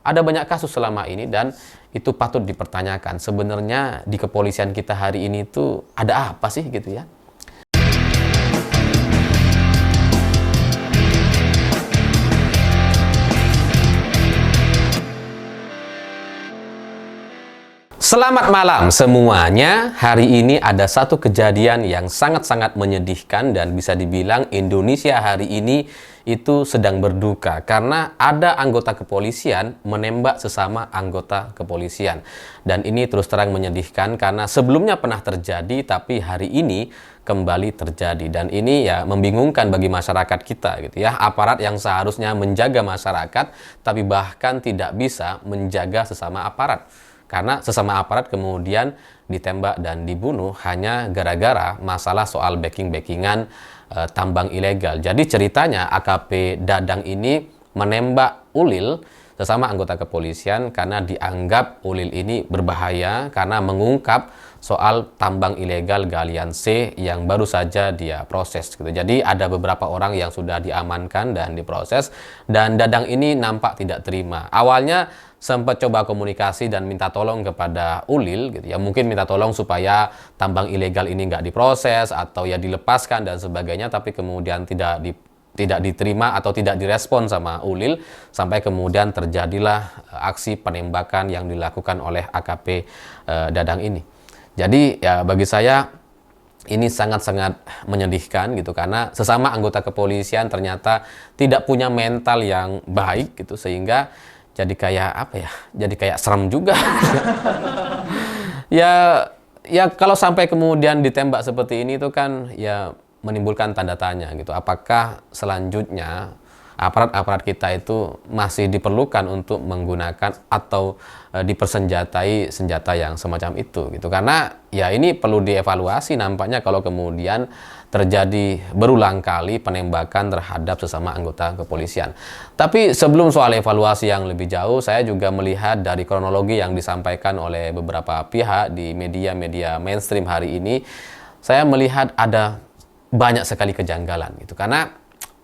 Ada banyak kasus selama ini dan itu patut dipertanyakan. Sebenarnya di kepolisian kita hari ini tuh ada apa sih gitu ya? Selamat malam semuanya. Hari ini ada satu kejadian yang sangat-sangat menyedihkan dan bisa dibilang Indonesia hari ini itu sedang berduka karena ada anggota kepolisian menembak sesama anggota kepolisian. Dan ini terus terang menyedihkan karena sebelumnya pernah terjadi tapi hari ini kembali terjadi, dan ini ya membingungkan bagi masyarakat kita gitu ya. Aparat yang seharusnya menjaga masyarakat tapi bahkan tidak bisa menjaga sesama aparat. Karena sesama aparat kemudian ditembak dan dibunuh hanya gara-gara masalah soal backing-backingan tambang ilegal. Jadi ceritanya AKP Dadang ini menembak Ulil, sesama anggota kepolisian, karena dianggap Ulil ini berbahaya karena mengungkap soal tambang ilegal galian C yang baru saja dia proses gitu. Jadi ada beberapa orang yang sudah diamankan dan diproses, dan Dadang ini nampak tidak terima. Awalnya sempat coba komunikasi dan minta tolong kepada Ulil gitu ya, mungkin minta tolong supaya tambang ilegal ini nggak diproses atau ya dilepaskan dan sebagainya, tapi kemudian tidak diterima atau tidak direspon sama Ulil, sampai kemudian terjadilah aksi penembakan yang dilakukan oleh AKP Dadang ini. Jadi ya bagi saya ini sangat-sangat menyedihkan gitu, karena sesama anggota kepolisian ternyata tidak punya mental yang baik gitu, sehingga jadi kayak apa ya? Jadi kayak serem juga. Ya kalau sampai kemudian ditembak seperti ini itu kan ya menimbulkan tanda tanya gitu. Apakah selanjutnya aparat-aparat kita itu masih diperlukan untuk menggunakan atau dipersenjatai senjata yang semacam itu gitu. Karena ya ini perlu dievaluasi nampaknya kalau kemudian terjadi berulang kali penembakan terhadap sesama anggota kepolisian. Tapi sebelum soal evaluasi yang lebih jauh, saya juga melihat dari kronologi yang disampaikan oleh beberapa pihak di media-media mainstream hari ini, saya melihat ada banyak sekali kejanggalan gitu. Karena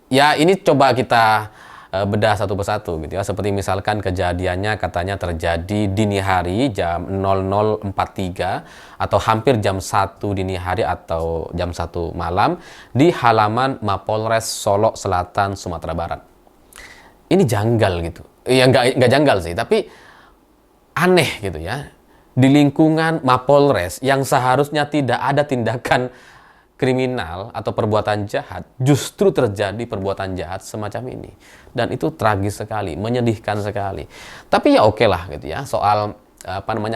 ya ini coba kita bedah satu persatu gitu ya. Seperti misalkan kejadiannya katanya terjadi dini hari jam 00.43 atau hampir jam 1 dini hari atau jam 1 malam di halaman Mapolres Solok Selatan, Sumatera Barat. Ini janggal gitu. Ya nggak janggal sih, tapi aneh gitu ya. Di lingkungan Mapolres yang seharusnya tidak ada tindakan kriminal atau perbuatan jahat, justru terjadi perbuatan jahat semacam ini. Dan itu tragis sekali, menyedihkan sekali. Tapi ya oke lah gitu ya, soal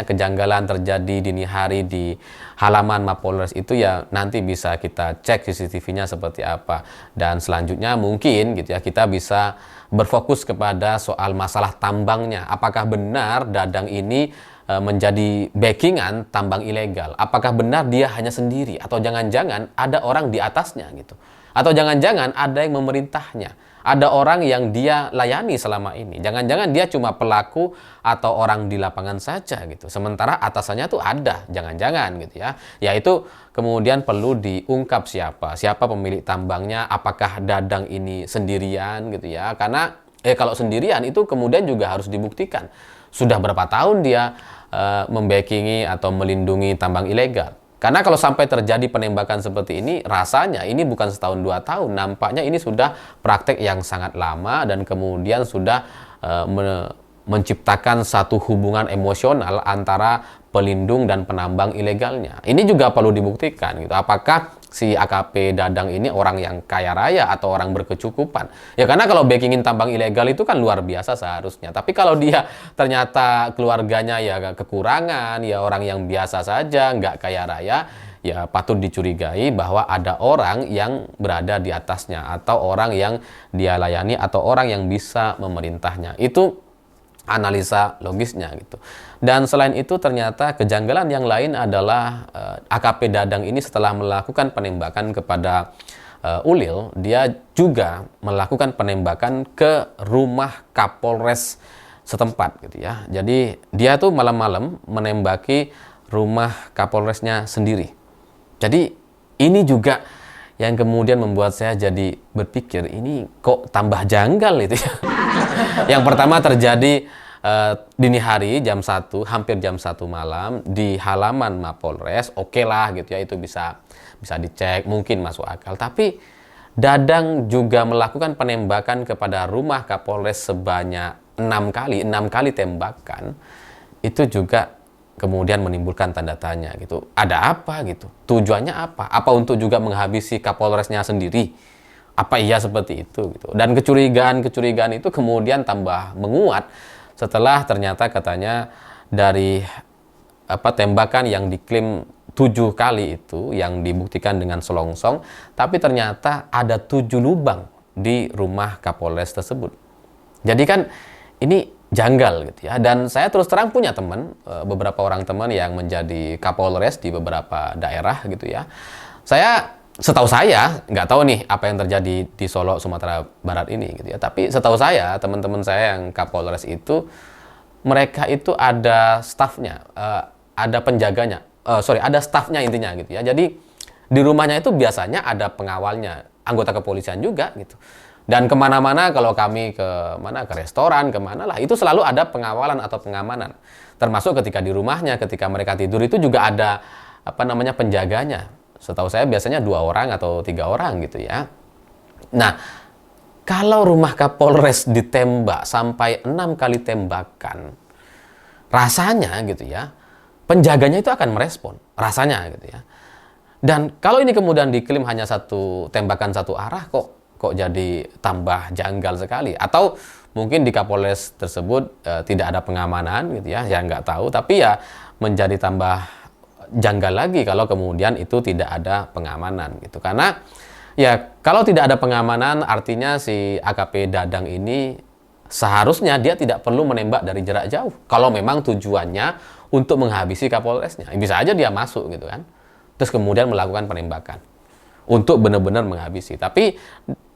kejanggalan terjadi dini hari di halaman Mapolres itu ya nanti bisa kita cek CCTV-nya seperti apa. Dan selanjutnya mungkin gitu ya kita bisa berfokus kepada soal masalah tambangnya. Apakah benar Dadang ini menjadi backingan tambang ilegal? Apakah benar dia hanya sendiri atau jangan-jangan ada orang di atasnya gitu? Atau jangan-jangan ada yang memerintahnya? Ada orang yang dia layani selama ini. Jangan-jangan dia cuma pelaku atau orang di lapangan saja gitu. Sementara atasannya tuh ada, jangan-jangan gitu ya. Yaitu kemudian perlu diungkap siapa pemilik tambangnya, apakah Dadang ini sendirian gitu ya. Karena kalau sendirian itu kemudian juga harus dibuktikan. Sudah berapa tahun dia membackingi atau melindungi tambang ilegal. Karena kalau sampai terjadi penembakan seperti ini, rasanya ini bukan setahun 2 tahun. Nampaknya ini sudah praktek yang sangat lama dan kemudian sudah menciptakan satu hubungan emosional antara pelindung dan penambang ilegalnya. Ini juga perlu dibuktikan gitu. Apakah si AKP Dadang ini orang yang kaya raya atau orang berkecukupan? Ya karena kalau backingin tambang ilegal itu kan luar biasa seharusnya. Tapi kalau dia ternyata keluarganya ya kekurangan, ya orang yang biasa saja, nggak kaya raya, ya patut dicurigai bahwa ada orang yang berada di atasnya atau orang yang dia layani atau orang yang bisa memerintahnya. Itu analisa logisnya gitu. Dan selain itu ternyata kejanggalan yang lain adalah AKP Dadang ini setelah melakukan penembakan kepada Ulil, dia juga melakukan penembakan ke rumah Kapolres setempat gitu ya. Jadi dia tuh malam-malam menembaki rumah Kapolresnya sendiri. Jadi ini juga yang kemudian membuat saya jadi berpikir, ini kok tambah janggal itu ya. Yang pertama terjadi dini hari jam 1, hampir jam 1 malam di halaman Mapolres, oke lah gitu ya, itu bisa dicek, mungkin masuk akal. Tapi Dadang juga melakukan penembakan kepada rumah Kapolres sebanyak 6 kali tembakan. Itu juga kemudian menimbulkan tanda tanya gitu. Ada apa gitu? Tujuannya apa? Apa untuk juga menghabisi Kapolresnya sendiri? Apa iya seperti itu gitu? Dan kecurigaan itu kemudian tambah menguat setelah ternyata katanya dari tembakan yang diklaim 7 kali itu yang dibuktikan dengan selongsong, tapi ternyata ada 7 lubang di rumah Kapolres tersebut. Jadi kan ini janggal gitu ya. Dan saya terus terang punya teman, beberapa orang teman yang menjadi Kapolres di beberapa daerah gitu ya. Setahu saya, nggak tahu nih apa yang terjadi di Solo, Sumatera Barat ini gitu ya. Tapi setahu saya, teman-teman saya yang Kapolres itu, mereka itu ada stafnya, ada penjaganya, ada stafnya intinya gitu ya. Jadi di rumahnya itu biasanya ada pengawalnya, anggota kepolisian juga gitu. Dan kemana-mana kalau kami ke restoran, kemana lah, itu selalu ada pengawalan atau pengamanan. Termasuk ketika di rumahnya, ketika mereka tidur itu juga ada penjaganya. Setahu saya biasanya 2 orang atau 3 orang gitu ya. Nah, kalau rumah Kapolres ditembak sampai 6 kali tembakan, rasanya gitu ya, penjaganya itu akan merespon, rasanya gitu ya. Dan kalau ini kemudian diklaim hanya tembakan satu arah, kok jadi tambah janggal sekali. Atau mungkin di Kapolres tersebut tidak ada pengamanan gitu ya, saya nggak tahu. Tapi ya menjadi tambah janggal lagi kalau kemudian itu tidak ada pengamanan gitu. Karena ya kalau tidak ada pengamanan artinya si AKP Dadang ini seharusnya dia tidak perlu menembak dari jarak jauh. Kalau memang tujuannya untuk menghabisi Kapolresnya, bisa aja dia masuk gitu kan. Terus kemudian melakukan penembakan untuk benar-benar menghabisi. Tapi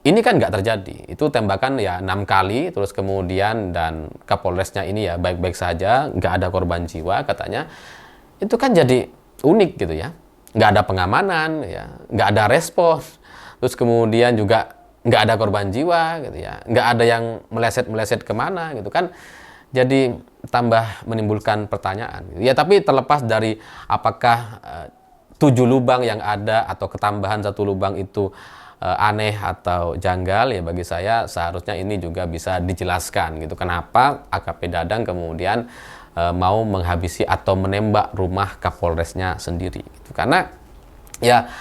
ini kan nggak terjadi. Itu tembakan ya 6 kali, terus kemudian dan Kapolresnya ini ya baik-baik saja, nggak ada korban jiwa katanya. Itu kan jadi unik gitu ya. Nggak ada pengamanan, ya, nggak ada respon. Terus kemudian juga nggak ada korban jiwa gitu ya. Nggak ada yang meleset-meleset kemana gitu kan. Jadi tambah menimbulkan pertanyaan. Ya tapi terlepas dari apakah 7 lubang yang ada atau ketambahan 1 lubang itu aneh atau janggal, ya bagi saya seharusnya ini juga bisa dijelaskan gitu. Kenapa AKP Dadang kemudian mau menghabisi atau menembak rumah Kapolresnya sendiri gitu. Karena ya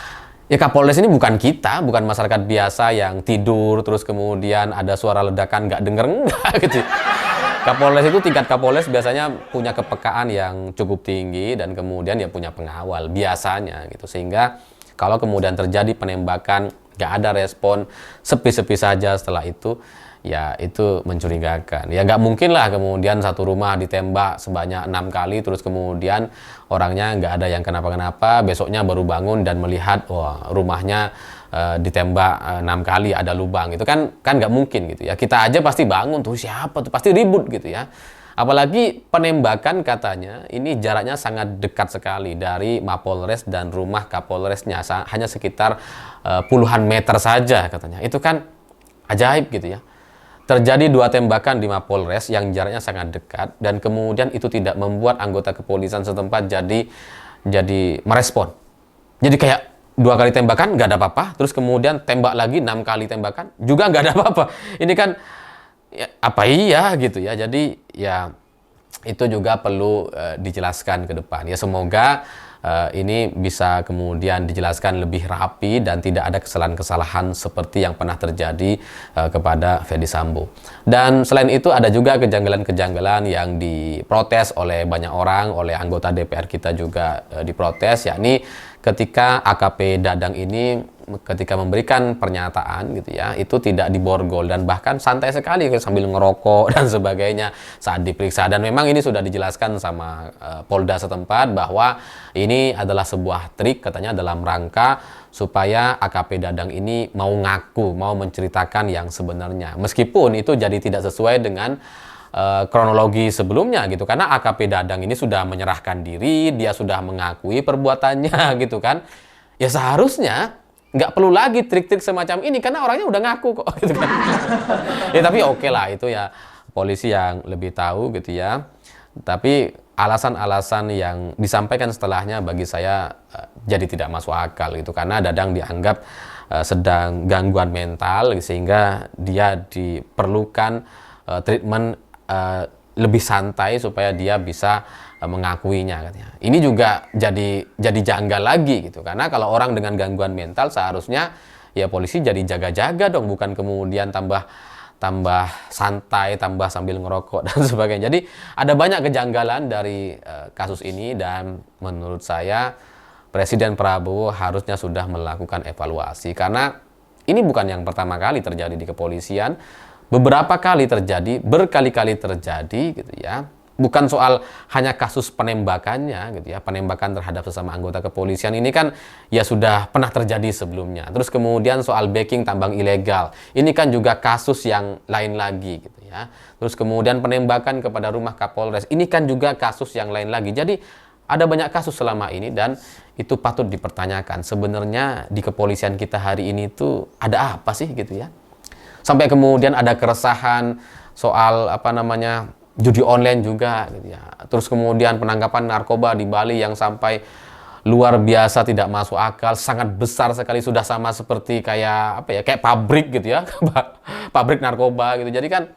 Kapolres ini bukan kita, bukan masyarakat biasa yang tidur terus kemudian ada suara ledakan nggak denger, enggak gitu. Kapolres itu tingkat Kapolres biasanya punya kepekaan yang cukup tinggi dan kemudian dia punya pengawal biasanya gitu. Sehingga kalau kemudian terjadi penembakan, nggak ada respon, sepi-sepi saja setelah itu, ya itu mencurigakan. Ya nggak mungkin lah kemudian satu rumah ditembak sebanyak 6 kali terus kemudian orangnya nggak ada yang kenapa-kenapa, besoknya baru bangun dan melihat wah rumahnya ditembak 6 kali ada lubang. Itu kan nggak mungkin gitu ya. Kita aja pasti bangun tuh, siapa tuh, pasti ribut gitu ya. Apalagi penembakan katanya ini jaraknya sangat dekat sekali dari Mapolres dan rumah Kapolresnya, hanya sekitar puluhan meter saja katanya. Itu kan ajaib gitu ya. Terjadi 2 tembakan di Mapolres yang jaraknya sangat dekat dan kemudian itu tidak membuat anggota kepolisian setempat jadi merespon. Jadi kayak 2 kali tembakan nggak ada apa-apa, terus kemudian tembak lagi 6 kali tembakan juga nggak ada apa-apa. Ini kan ya, apa iya gitu ya. Jadi ya itu juga perlu dijelaskan ke depan. Ya semoga ini bisa kemudian dijelaskan lebih rapi dan tidak ada kesalahan-kesalahan seperti yang pernah terjadi kepada Ferdy Sambo. Dan selain itu ada juga kejanggalan-kejanggalan yang diprotes oleh banyak orang, oleh anggota DPR kita juga diprotes, yakni ketika AKP Dadang ini ketika memberikan pernyataan gitu ya, itu tidak diborgol dan bahkan santai sekali sambil ngerokok dan sebagainya saat diperiksa. Dan memang ini sudah dijelaskan sama Polda setempat bahwa ini adalah sebuah trik katanya dalam rangka supaya AKP Dadang ini mau ngaku, mau menceritakan yang sebenarnya. Meskipun itu jadi tidak sesuai dengan kronologi sebelumnya gitu, karena AKP Dadang ini sudah menyerahkan diri, dia sudah mengakui perbuatannya gitu kan. Ya seharusnya nggak perlu lagi trik-trik semacam ini karena orangnya udah ngaku kok gitu kan. Ya tapi oke lah, itu ya polisi yang lebih tahu gitu ya. Tapi alasan-alasan yang disampaikan setelahnya bagi saya jadi tidak masuk akal gitu, karena Dadang dianggap sedang gangguan mental sehingga dia diperlukan treatment lebih santai supaya dia bisa mengakuinya katanya. Ini juga jadi janggal lagi gitu, karena kalau orang dengan gangguan mental seharusnya ya polisi jadi jaga-jaga dong, bukan kemudian tambah santai, tambah sambil ngerokok dan sebagainya. Jadi ada banyak kejanggalan dari kasus ini, dan menurut saya Presiden Prabowo harusnya sudah melakukan evaluasi, karena ini bukan yang pertama kali terjadi di kepolisian, beberapa kali terjadi, berkali-kali terjadi gitu ya. Bukan soal hanya kasus penembakannya gitu ya, penembakan terhadap sesama anggota kepolisian ini kan ya sudah pernah terjadi sebelumnya. Terus kemudian soal backing tambang ilegal, ini kan juga kasus yang lain lagi gitu ya. Terus kemudian penembakan kepada rumah Kapolres, ini kan juga kasus yang lain lagi. Jadi ada banyak kasus selama ini, dan itu patut dipertanyakan. Sebenarnya di kepolisian kita hari ini tuh ada apa sih gitu ya? Sampai kemudian ada keresahan soal judi online juga gitu ya. Terus kemudian penangkapan narkoba di Bali yang sampai luar biasa tidak masuk akal, sangat besar sekali, sudah sama seperti kayak kayak pabrik gitu ya. Pabrik narkoba gitu. Jadi kan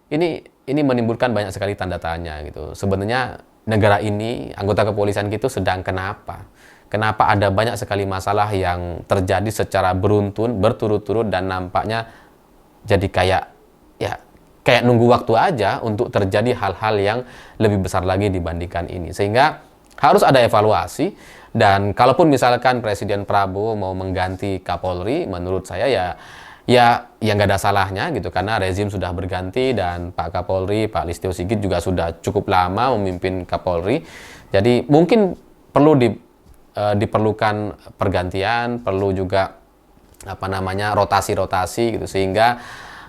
ini menimbulkan banyak sekali tanda tanya gitu. Sebenarnya negara ini, anggota kepolisian gitu sedang kenapa? Kenapa ada banyak sekali masalah yang terjadi secara beruntun, berturut-turut, dan nampaknya jadi kayak nunggu waktu aja untuk terjadi hal-hal yang lebih besar lagi dibandingkan ini. Sehingga harus ada evaluasi, dan kalaupun misalkan Presiden Prabowo mau mengganti Kapolri, menurut saya ya nggak ada salahnya gitu, karena rezim sudah berganti dan Pak Kapolri, Pak Listio Sigit juga sudah cukup lama memimpin Kapolri. Jadi mungkin perlu diperlukan pergantian, perlu juga rotasi-rotasi gitu, sehingga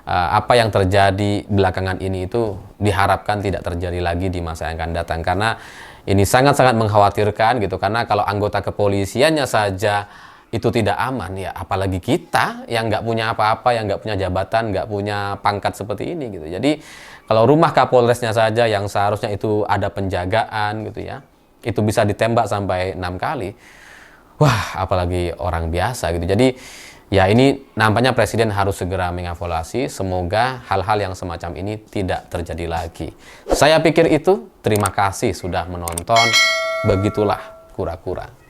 apa yang terjadi belakangan ini itu diharapkan tidak terjadi lagi di masa yang akan datang, karena ini sangat-sangat mengkhawatirkan gitu. Karena kalau anggota kepolisiannya saja itu tidak aman, ya apalagi kita yang nggak punya apa-apa, yang nggak punya jabatan, nggak punya pangkat seperti ini gitu. Jadi kalau rumah Kapolresnya saja yang seharusnya itu ada penjagaan gitu ya, itu bisa ditembak sampai 6 kali. Wah, apalagi orang biasa gitu. Jadi ya ini nampaknya Presiden harus segera mengevaluasi. Semoga hal-hal yang semacam ini tidak terjadi lagi. Saya pikir itu. Terima kasih sudah menonton. Begitulah kura-kura.